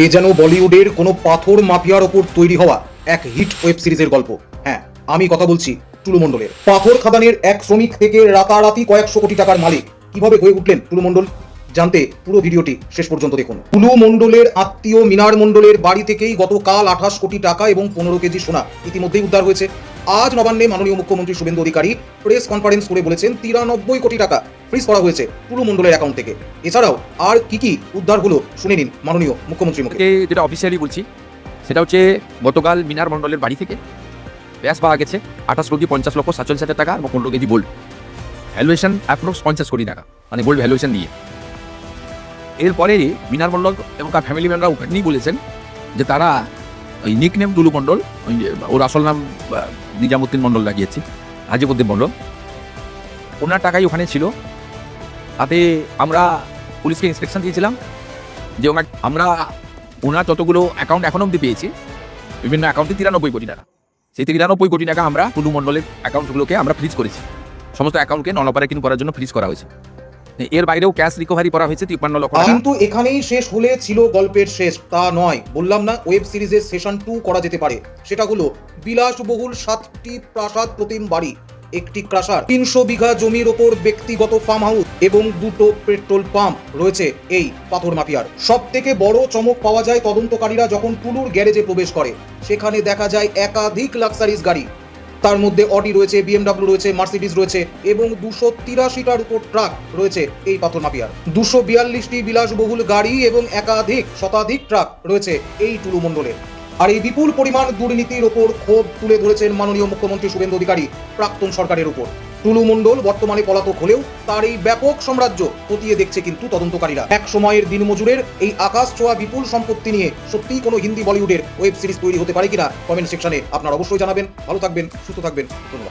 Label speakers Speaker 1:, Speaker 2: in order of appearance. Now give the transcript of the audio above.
Speaker 1: এ যেন বলিউডের কোনো পাথর মাফিয়ার ওপর তৈরি হওয়া এক হিট ওয়েব সিরিজের গল্প। হ্যাঁ, আমি কথা বলছি টুলু মণ্ডলের। পাথর খাদানের এক শ্রমিক থেকে রাতারাতি কয়েকশো কোটি টাকার মালিক কিভাবে হয়ে উঠলেন টুলু মণ্ডল, জানতে পুরো ভিডিওটি শেষ পর্যন্ত দেখুন। টুলু মণ্ডলের আত্মীয় মিনার মণ্ডলের বাড়ি থেকেই গতকাল 28 কোটি টাকা এবং 15 কেজি সোনা ইতিমধ্যেই উদ্ধার হয়েছে। আজ নবান্নে মাননীয় মুখ্যমন্ত্রী শুভেন্দু অধিকারী প্রেস কনফারেন্স করে বলেছেন 93 কোটি টাকা ফ্রিজ করা হয়েছে টুলু মণ্ডলের অ্যাকাউন্ট থেকে। এছাড়াও আর কি উদ্ধার হলো শুনে নিন মাননীয় মুখ্যমন্ত্রীর মুখে।
Speaker 2: যেটা অফিসিয়ালি বলছি সেটা হচ্ছে গতকাল মিনার মণ্ডলের বাড়ি থেকে ব্যাস পাওয়া গেছে 28 কোটি 50 লক্ষ 47 হাজার টাকা এবং 15 কেজি গোল্ড। ভ্যালুয়েশন অ্যাপ্রক্স 50 কোটি টাকা, মানে গোল্ড ভ্যালুয়েশন দিয়ে। এরপরে মিনার মণ্ডল এবং তার ফ্যামিলি মেম্বাররা ওখানেই বলেছেন যে তারা ওই নিকনেম টুলু মণ্ডল, ওর আসল নাম নিজামুদ্দিন মণ্ডল লাগিয়েছে, হাজিবুদ্দিন মণ্ডল, ওনার টাকাই ওখানে ছিল। তাতে আমরা পুলিশকে ইন্সট্রাকশন দিয়েছিলাম যে আমরা ওনার যতগুলো অ্যাকাউন্ট এখন অব্দি পেয়েছি, বিভিন্ন অ্যাকাউন্টে 93 কোটি টাকা, সেই 93 কোটি টাকা আমরা টুলু মণ্ডলের অ্যাকাউন্টগুলোকে আমরা ফ্রিজ করেছি। সমস্ত অ্যাকাউন্টকে নন অপারেটিং করার জন্য ফ্রিজ করা হয়েছে। এর বাইরেও ক্যাশ রিকভারি করা হয়েছে 53 লক্ষ টাকা।
Speaker 1: কিন্তু এখানেই শেষ হলে ছিল গল্পের শেষ তা নয়। বললাম না ওয়েব সিরিজের সেশন 2 করা যেতে পারে। সেটা হলো বিলাসবহুল 7টি প্রাসাদ প্রতিম বাড়ি, একটি ক্রাশার, 300 বিঘা জমির ওপর ব্যক্তিগত ফার্ম হাউস এবং 2টো পেট্রোল পাম্প রয়েছে এই পাথর মাফিয়ার। সব থেকে বড় চমক পাওয়া যায় তদন্তকারীরা যখন টুলুর গ্যারেজে প্রবেশ করে। সেখানে দেখা যায় একাধিক লাক্সারিজ গাড়ি, তার মধ্যে অডি রয়েছে, বিএমডব্লিউ রয়েছে, মার্সিডিজ রয়েছে এবং 283টার উপর ট্রাক রয়েছে এই পাথর মাফিয়ার। 242টি বিলাসবহুল গাড়ি এবং একাধিক শতাধিক ট্রাক রয়েছে এই টুলু মণ্ডলের। আর এই বিপুল পরিমাণ দুর্নীতির ওপর ক্ষোভ তুলে ধরেছেন মাননীয় মুখ্যমন্ত্রী শুভেন্দু অধিকারী প্রাক্তন সরকারের উপর। টুলু মণ্ডল বর্তমানে পলাতক হলেও তার এই ব্যাপক সাম্রাজ্য খতিয়ে দেখছে কিন্তু তদন্তকারীরা। এক সময়ের দিনমজুরের এই আকাশ ছোঁয়া বিপুল সম্পত্তি নিয়ে সত্যিই কোনো হিন্দি বলিউডের ওয়েব সিরিজ তৈরি হতে পারে কিনা কমেন্ট সেকশনে আপনারা অবশ্যই জানাবেন। ভালো থাকবেন, সুস্থ থাকবেন, ধন্যবাদ।